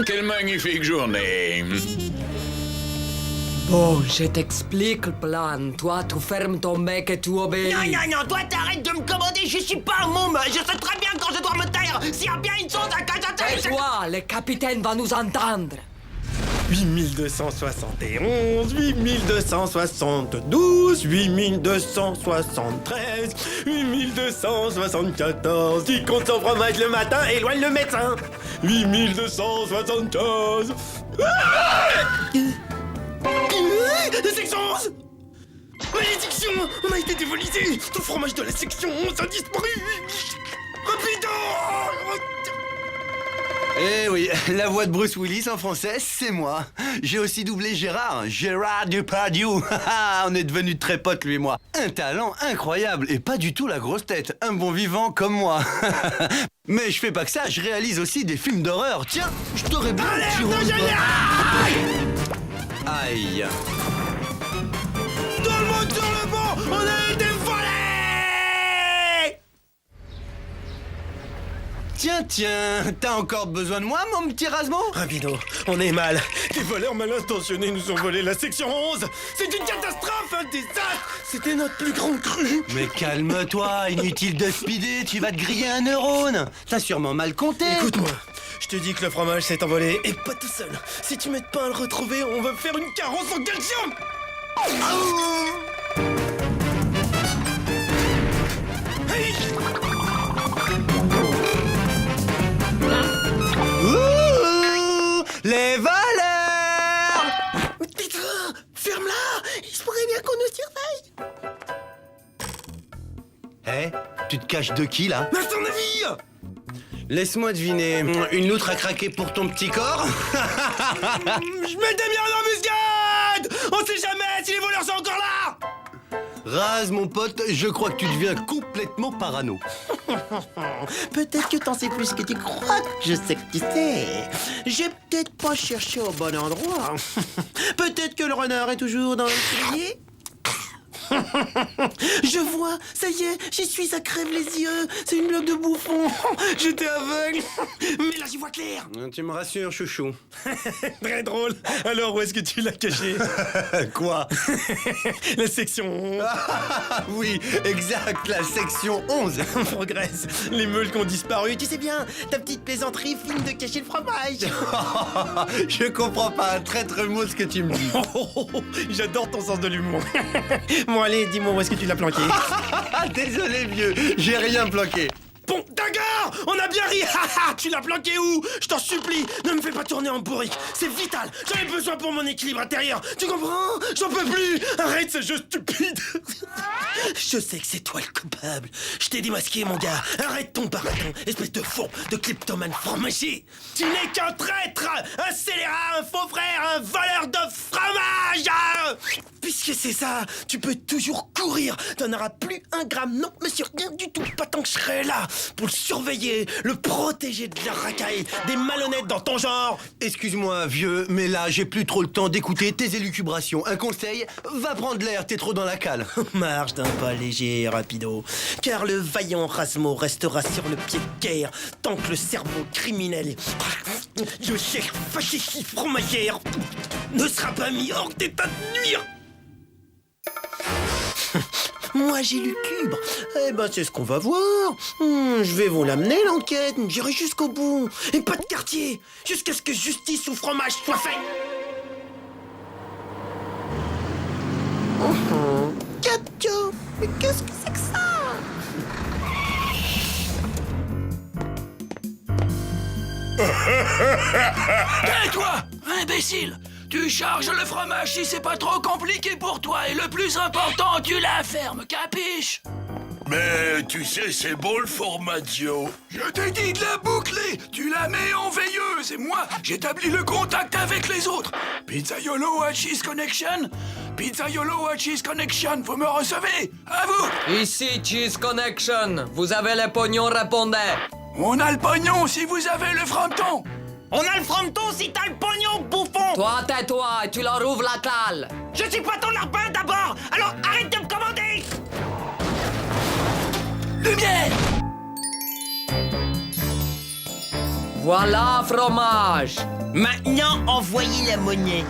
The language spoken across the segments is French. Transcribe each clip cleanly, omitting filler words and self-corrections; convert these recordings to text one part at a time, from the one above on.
Quelle magnifique journée. Bon, je t'explique le plan. Toi, tu fermes ton bec et tu obéis. Non, toi t'arrêtes de me commander, je suis pas un môme. Je sais très bien quand je dois me taire. S'il y a bien une chose à Tais-toi, le capitaine va nous entendre. 8271, 8272, 8273, 8274. Qui compte son fromage le matin, éloigne le médecin. 8275. La section 11. Malédiction, on a été dévolisé. Tout le fromage de la section 11 a disparu. Rapido. Eh oui, la voix de Bruce Willis en français, c'est moi. J'ai aussi doublé Gérard Depardieu. On est devenus très potes, lui et moi. Un talent incroyable et pas du tout la grosse tête. Un bon vivant comme moi. Mais je fais pas que ça, je réalise aussi des films d'horreur. Tiens, je t'aurais bien... Aïe. Tout le monde sur le banc, on a été volés. Tiens, t'as encore besoin de moi, mon petit Rasmo? Rapido, on est mal. Des voleurs mal intentionnés nous ont volé la section 11. C'est une catastrophe, un désastre. C'était notre plus grande crue. Mais calme-toi, inutile de speeder, tu vas te griller un neurone. T'as sûrement mal compté. Écoute-moi, je te dis que le fromage s'est envolé et pas tout seul. Si tu m'aides pas à le retrouver, on va faire une carence en calcium. Hey. Ouh, les voleurs! Tais-toi, ferme-la. Il se pourrait bien qu'on nous surveille. Eh, tu te caches de qui, là? Mais à ton avis? Laisse-moi deviner, une loutre a craqué pour ton petit corps? Je m'étais bien en embuscade. On sait jamais si les voleurs sont encore là. Raz, mon pote, je crois que tu deviens complètement parano. Peut-être que t'en sais plus que tu crois. Je sais que tu sais. J'ai peut-être pas cherché au bon endroit. Peut-être que le renard est toujours dans le cellier. Je vois, ça y est, j'y suis, ça crève les yeux. C'est une blague de bouffon. J'étais aveugle. Mais là, j'y vois clair. Tu me rassures, chouchou. Très drôle. Alors, où est-ce que tu l'as caché? Quoi? La section 11. Oui, exact, la section 11. On progresse. Les meules qui ont disparu. Tu sais bien, ta petite plaisanterie finit de cacher le fromage. Je comprends pas un traître mot ce que tu me dis. J'adore ton sens de l'humour. Bon, allez, dis-moi où est-ce que tu l'as planqué? Désolé, vieux, j'ai rien planqué. Bon, d'accord, on a bien ri. Tu l'as planqué où? Je t'en supplie, ne me fais pas tourner en bourrique. C'est vital, j'en ai besoin pour mon équilibre intérieur. Tu comprends? J'en peux plus. Arrête ce jeu stupide. Je sais que c'est toi le coupable. Je t'ai démasqué, mon gars. Arrête ton baratin, espèce de fond, de kleptomane fromager. Tu n'es qu'un traître, un scélérat, un faux frère, un voleur de fromage. Puisque c'est ça, tu peux toujours courir. T'en auras plus un gramme, non, monsieur, rien du tout. Pas tant que je serai là pour le surveiller, le protéger de la racaille, des malhonnêtes dans ton genre. Excuse-moi, vieux, mais là, j'ai plus trop le temps d'écouter tes élucubrations. Un conseil, va prendre l'air, t'es trop dans la cale. Marche d'un pas léger, rapido. Car le vaillant Rasmo restera sur le pied de guerre tant que le cerveau criminel de chef fasciste fromagère ne sera pas mis hors d'état de nuire. Moi j'ai lucubre. Eh ben c'est ce qu'on va voir. Je vais vous l'amener l'enquête. J'irai jusqu'au bout. Et pas de quartier. Jusqu'à ce que justice ou fromage soit fait. Katio, mais qu'est-ce que c'est que ça? Tais-toi, imbécile! Tu charges le fromage si c'est pas trop compliqué pour toi et le plus important, tu la fermes, capiche? Mais tu sais, c'est beau le formaggio. Je t'ai dit de la boucler! Tu la mets en veilleuse et moi, j'établis le contact avec les autres. Pizzaiolo à Cheese Connection? Pizzaiolo à Cheese Connection, vous me recevez? À vous! Ici, Cheese Connection. Vous avez les pognons, répondez. On a le pognon si vous avez le fronton! On a le fronton si t'as le pognon, bouffon! Toi, tais-toi et tu leur ouvres la cale. Je suis pas ton lapin d'abord! Alors arrête de me commander! Lumière! Voilà, fromage. Maintenant, envoyez la monnaie.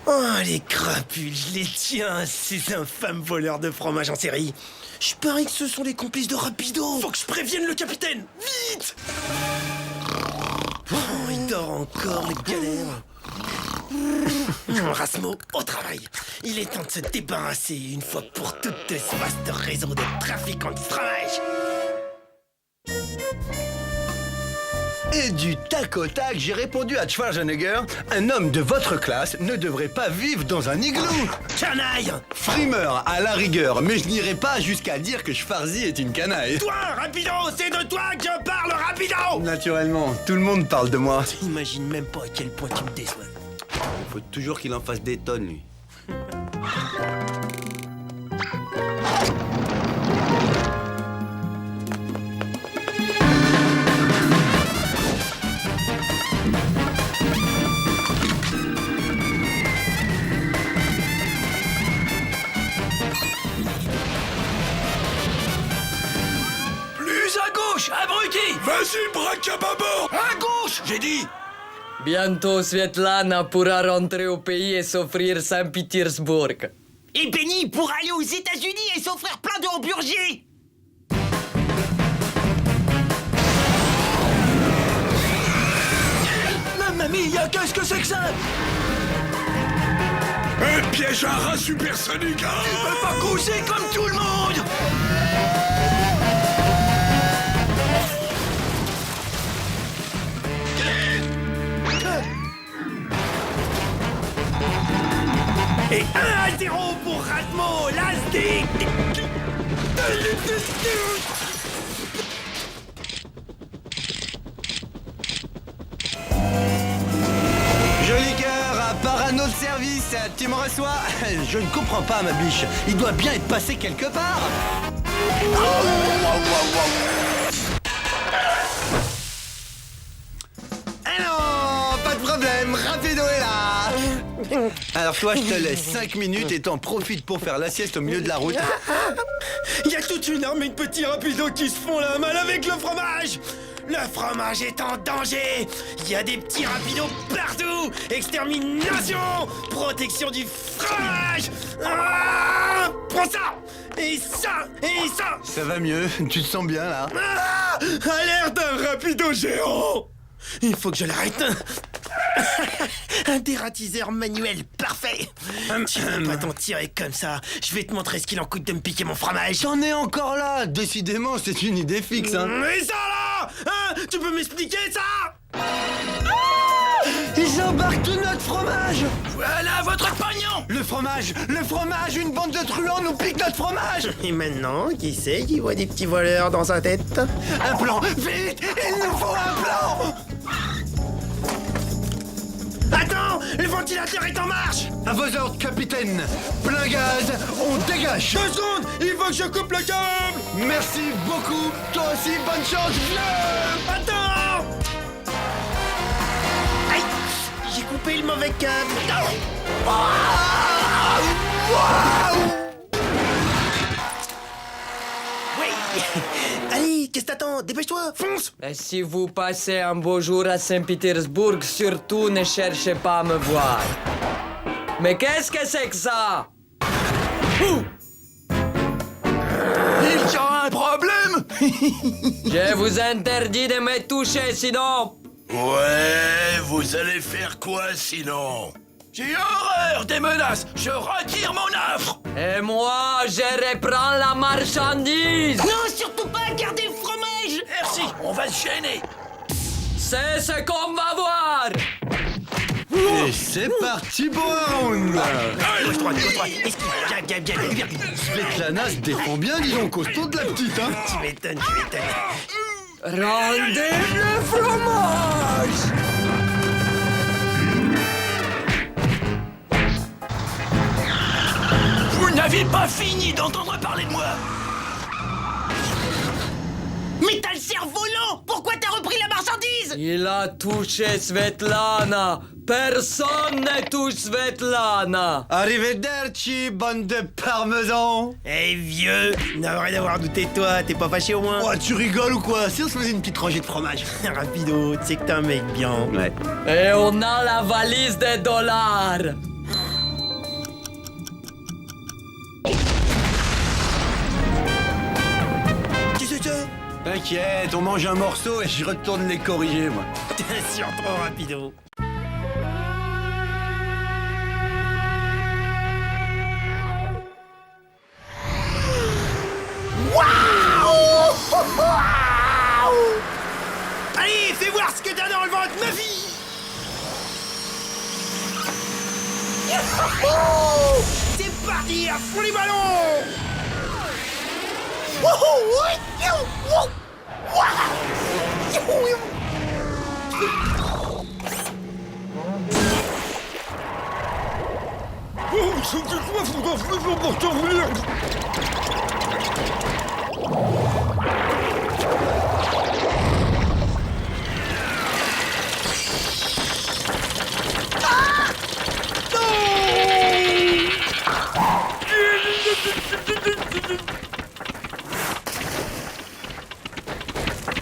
Oh, les crapules, je les tiens, ces infâmes voleurs de fromage en série. Je parie que ce sont les complices de Rapido. Faut que je prévienne le capitaine. Vite! Oh, il dort encore, le galère. Rasmo, au travail. Il est temps de se débarrasser une fois pour toutes de ce vaste réseau de trafiquants de fromage. Et du tac au tac, j'ai répondu à Schwarzenegger, un homme de votre classe ne devrait pas vivre dans un igloo. Canaille! Frimeur, à la rigueur, mais je n'irai pas jusqu'à dire que Schwarzy est une canaille. Toi, Rapido, c'est de toi que je parle, Rapido! Naturellement, tout le monde parle de moi. T'imagines même pas à quel point tu me déçois. Faut toujours qu'il en fasse des tonnes, lui. Plus à gauche, abruti! Vas-y, braque à bâbord! À gauche, j'ai dit! Bientôt, Svetlana pourra rentrer au pays et s'offrir Saint-Pétersbourg. Et Benny pourra aller aux États-Unis et s'offrir plein de hamburgers! Mamma mia, qu'est-ce que c'est que ça? Un piège à rat supersonique! Tu peux pas causer comme tout le monde! Et 1-0 pour Rasmo, l'Aztec! Joli cœur, à Parano de service, tu me reçois? Je ne comprends pas, ma biche. Il doit bien être passé quelque part. Ah non, pas de problème, Rapido est là. Alors toi, je te laisse 5 minutes et t'en profites pour faire la sieste au milieu de la route. Il y a toute une armée de petits rapidos qui se font la malle avec le fromage. Le fromage est en danger! Il y a des petits rapidos partout! Extermination! Protection du fromage! Ah, prends ça! Et ça! Et ça! Ça va mieux, tu te sens bien là? Ah, Alerte un rapido géant! il faut que je l'arrête! Un dératiseur manuel, parfait! Tu peux pas t'en tirer comme ça! Je vais te montrer ce qu'il en coûte de me piquer mon fromage! T'en es encore là! Décidément, c'est une idée fixe, hein! Mais ça là! Hein? Tu peux m'expliquer ça? Ils embarquent tout notre fromage! Voilà votre pognon! Le fromage! Une bande de truands nous pique notre fromage! Et maintenant, qui c'est qui voit des petits voleurs dans sa tête? Un plan! Vite! Il nous faut un plan! Attends! Le ventilateur est en marche! À vos ordres, capitaine! Plein gaz, on dégage! 2 secondes! Il faut que je coupe le câble! Merci beaucoup! Toi aussi, bonne chance! Viens! Attends! Aïe! J'ai coupé le mauvais câble! Oui! Allez, qu'est-ce que t'attends? Dépêche-toi, fonce! Et si vous passez un beau jour à Saint-Pétersbourg, surtout ne cherchez pas à me voir. Mais qu'est-ce que c'est que ça? Il y a un problème? Je vous interdis de me toucher, sinon... Ouais, vous allez faire quoi sinon? J'ai horreur des menaces! Je retire mon offre! Et moi, je reprends la marchandise. Non, surtout pas garder le fromage! Merci, on va se gêner! C'est ce qu'on va voir. Et c'est parti pour un round! Gauche-droite, gauche-droite! Esquive, bien. Svetlana se défend bien, dis donc, costaud de la petite, hein! Tu m'étonnes, tu m'étonnes. Rendez le fromage. Vous n'avez pas fini d'entendre parler de moi! Mais t'as le cerf volant! Pourquoi t'as repris la marchandise? Il a touché Svetlana. Personne ne touche Svetlana. Arrivederci, bande de parmesans. Eh vieux, n'a rien d'avoir douté de toi, t'es pas fâché au moins? Oh, tu rigoles ou quoi? Si on se faisait une petite rangée de fromage. Rapido, tu sais que t'es un mec bien. Ouais. Et on a la valise des dollars. Qu'est-ce que c'est? T'inquiète, on mange un morceau et je retourne les corriger, moi. T'es sûr trop rapido. Allez, fais voir ce que t'as dans le ventre, ma fille. C'est parti, à fond les ballons.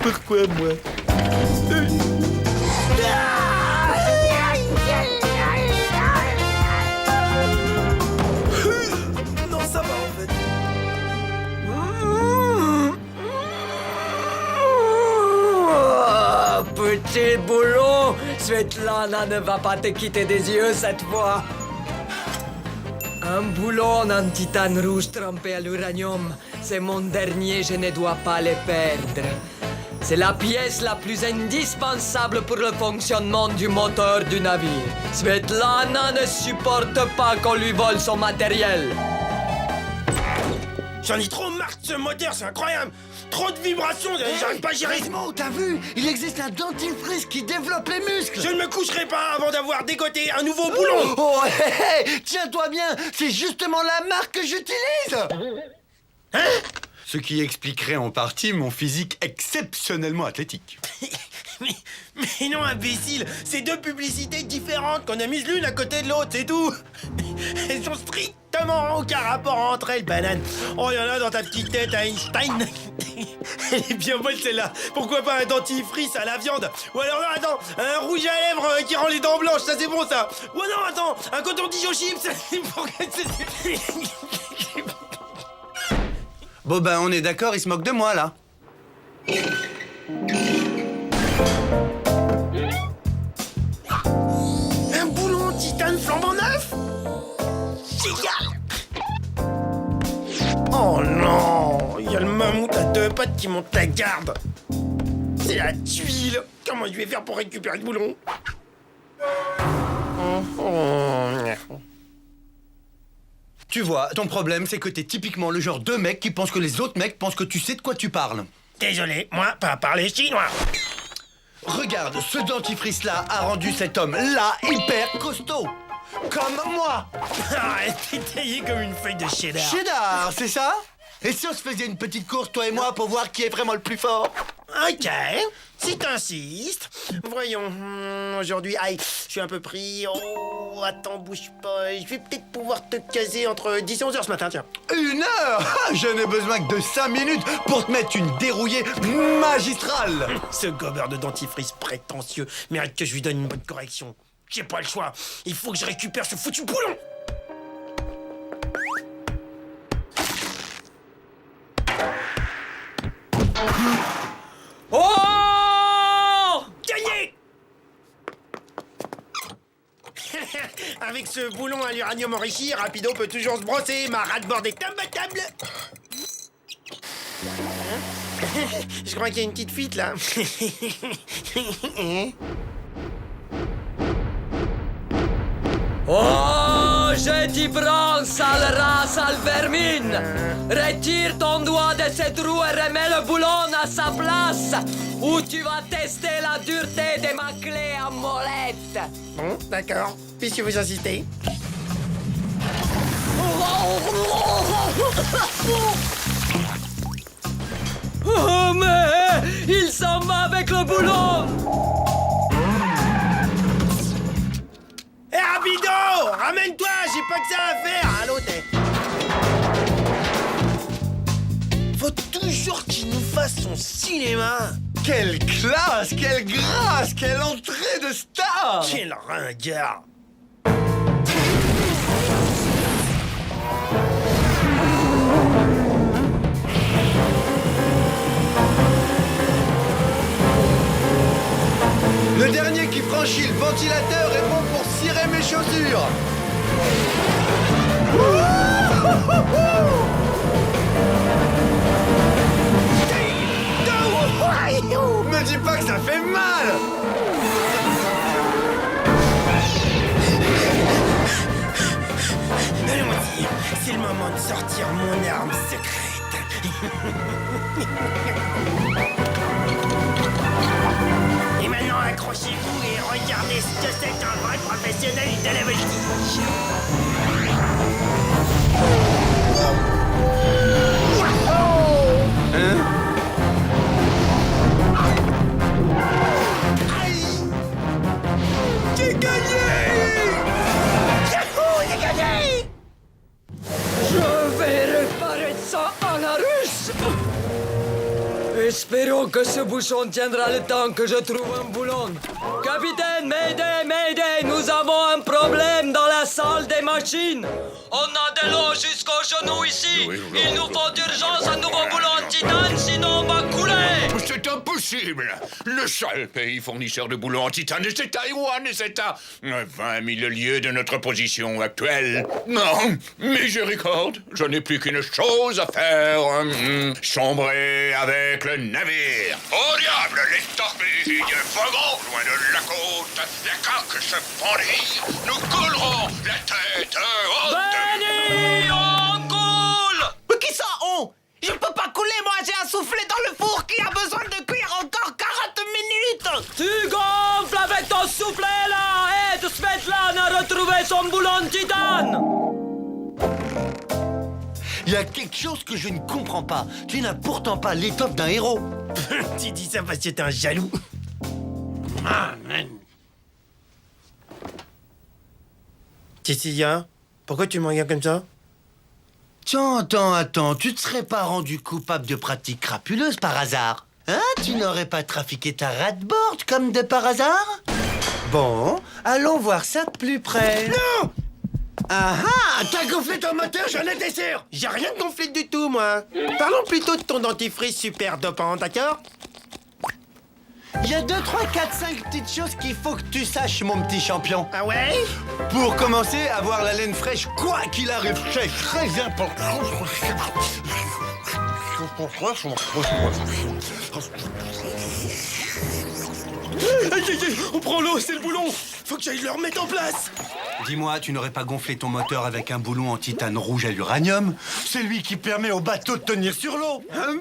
Pourquoi moi? Non, ça va en fait. Oh, petit boulot, Svetlana ne va pas te quitter des yeux cette fois. Un boulon en titane rouge trempé à l'uranium, c'est mon dernier, je ne dois pas le perdre. C'est la pièce la plus indispensable pour le fonctionnement du moteur du navire. Svetlana ne supporte pas qu'on lui vole son matériel. J'en ai trop marre de ce moteur, c'est incroyable. Trop de vibrations, j'arrive pas à gérer. Gizmo, t'as vu? Il existe un dentifrice qui développe les muscles. Je ne me coucherai pas avant d'avoir dégoté un nouveau boulon. Oh, hé, hé, tiens-toi bien, c'est justement la marque que j'utilise. Hein? Ce qui expliquerait en partie mon physique exceptionnellement athlétique. Mais non, imbécile, c'est deux publicités différentes qu'on a mises l'une à côté de l'autre, c'est tout. Elles ont strictement aucun rapport entre elles, banane. Oh, il y en a dans ta petite tête, Einstein. Elle est bien bonne celle-là. Pourquoi pas un dentifrice à la viande? Ou alors, non, attends, un rouge à lèvres qui rend les dents blanches, ça c'est bon ça. Ou non, attends, un coton-tige aux chips. Bon ben, on est d'accord, il se moque de moi, là. Un boulon en titane flambant neuf? Génial! Oh non! Il y a le mammouth à deux pattes qui monte la garde! C'est la tuile! Comment je vais faire pour récupérer le boulon? Tu vois, ton problème, c'est que t'es typiquement le genre de mec qui pense que les autres mecs pensent que tu sais de quoi tu parles. Désolé, moi, pas parler chinois! Regarde, ce dentifrice-là a rendu cet homme-là hyper costaud. Comme moi. Arrête, t'es taillé comme une feuille de cheddar! Cheddar, c'est ça? Et si on se faisait une petite course, toi et moi, pour voir qui est vraiment le plus fort? Ok, si t'insistes. Voyons, aujourd'hui, aïe, je suis un peu pris. Oh, attends, bouge pas. Je vais peut-être pouvoir te caser entre 10 et 11 heures ce matin, tiens. 1 heure? Je n'ai besoin que de 5 minutes pour te mettre une dérouillée magistrale. Ce gobeur de dentifrice prétentieux mérite que je lui donne une bonne correction. J'ai pas le choix. Il faut que je récupère ce foutu boulon. Oh! Gagné! Avec ce boulon à l'uranium enrichi, Rapido peut toujours se brosser. Ma ras-de-bord est imbattable. Je crois qu'il y a une petite fuite là. Oh, je t'y prends, sale rat, sale vermine! Retire ton doigt de cette roue et remets le boulon à sa place, ou tu vas tester la dureté de ma clé à molette! Bon, d'accord. Puisque vous insistez. Oh, mais il s'en va avec le boulon! Ramène-toi, j'ai pas que ça à faire. Allô, t'es... Faut toujours qu'il nous fasse son cinéma. Quelle classe, quelle grâce, quelle entrée de star! Quel ringard. Le dernier qui franchit le ventilateur est bon pour cirer mes chaussures. Me dis pas que ça fait mal. Allez, mon petit, c'est le moment de sortir mon arme secrète. Et maintenant, accrochez-vous et regardez ce que c'est qu'un vrai professionnel de la voltige. J'ai gagné! Yahoo, j'ai gagné! Je vais réparer ça à la russe. Espérons que ce bouchon tiendra le temps que je trouve un boulon. Capitaine, Mayday, Mayday, nous avons un problème dans la salle des machines. On a de l'eau jusqu'aux genoux ici. Il nous faut d'urgence un nouveau boulon en titane, sinon on va couler. C'est impossible. Le seul pays fournisseur de boulons en titane, c'est Taïwan et c'est à 20 000 lieues de notre position actuelle. Non, miséricorde, je n'ai plus qu'une chose à faire. Sombrer avec le navire. Au diable, les torpilles vagons loin de la côte. La coque se fendrit. Nous coulerons la tête haute. Benny, on coule. Mais qui ça, on? Je peux pas couler, moi, j'ai un soufflet dans le four qui a besoin de cuire encore 40 minutes. Tu gonfles avec ton soufflet là. Aide Svetlana à retrouver son boulon de titane. Il y a quelque chose que je ne comprends pas. Tu n'as pourtant pas l'étoffe d'un héros. Tu dis ça parce que t'es un jaloux. Ah, man. Cécilia, pourquoi tu me regardes comme ça? Attends, tu te serais pas rendu coupable de pratiques crapuleuses par hasard? Hein? Tu n'aurais pas trafiqué ta ratboard comme de par hasard? Bon, allons voir ça de plus près. Non! Ah ah! T'as gonflé ton moteur, j'en étais sûr! J'ai rien gonflé du tout, moi. Parlons plutôt de ton dentifrice super dopant, d'accord? Il y a 2, 3, 4, 5 petites choses qu'il faut que tu saches, mon petit champion. Ah ouais? Pour commencer, avoir la laine fraîche, quoi qu'il arrive, c'est très important. On prend l'eau, c'est le boulon! Faut que j'aille le remettre en place! Dis-moi, tu n'aurais pas gonflé ton moteur avec un boulon en titane rouge à l'uranium? C'est lui qui permet au bateau de tenir sur l'eau, hein?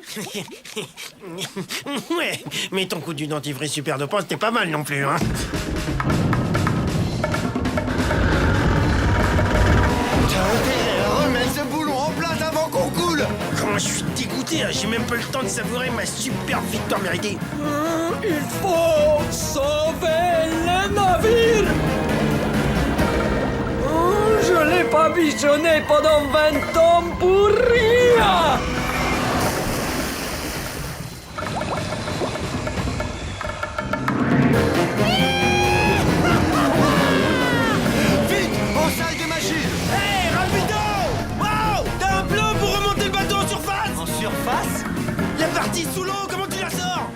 Ouais, mais ton coup du dentifrice super dopant, c'était pas mal non plus, hein? Remets ce boulon en place avant qu'on coule! Comment je suis dégoûté, hein, j'ai même pas le temps de savourer ma super victoire méritée. Il faut sauver le navire. Je l'ai pas bichonné pendant 20 ans pour rien. Vite, aux salles des machines! Hey, rapido! Wow! T'as un plan pour remonter le bateau en surface? En surface? La partie sous l'eau, comment tu la sors?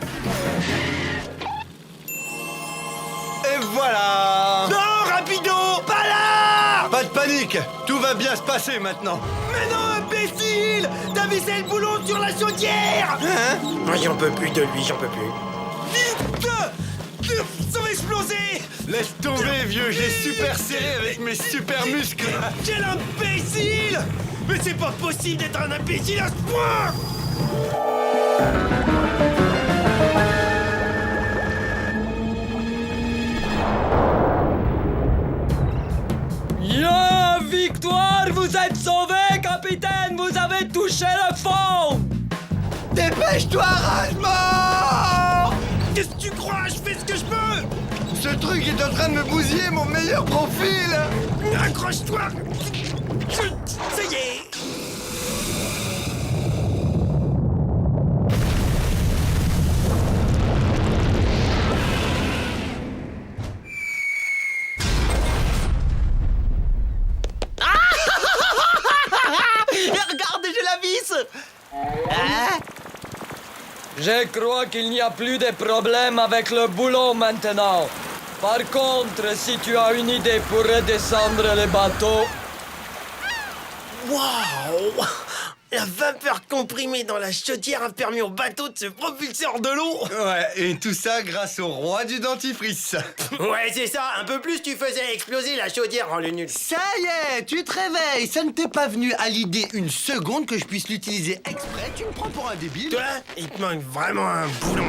Et voilà! Non, rapido! Pas là! Pas de panique, tout va bien se passer maintenant. Mais non, imbécile! T'as vissé le boulon sur la chaudière! Hein? Non, j'en peux plus de lui, j'en peux plus. Vite! Ça va exploser! Laisse tomber, vieux, j'ai super serré avec mes super muscles. Quel imbécile! Mais c'est pas possible d'être un imbécile à ce point! Ya, victoire, vous êtes sauvé, capitaine. Vous avez touché le fond. Dépêche-toi, Rasmore! Qu'est-ce que tu crois? Je fais ce que je peux! Ce truc est en train de me bousiller mon meilleur profil. Accroche-toi. Ça y est. Regardez, j'ai la vis. Hein? Je crois qu'il n'y a plus de problème avec le boulot maintenant. Par contre, si tu as une idée pour redescendre le bateau... Waouh! La vapeur comprimée dans la chaudière a permis au bateau de se propulser hors de l'eau. Ouais, et tout ça grâce au roi du dentifrice. Ouais, c'est ça. Un peu plus, tu faisais exploser la chaudière en le nul. Ça y est, tu te réveilles. Ça ne t'est pas venu à l'idée une seconde que je puisse l'utiliser exprès. Tu me prends pour un débile. Toi, il te manque vraiment un boulon.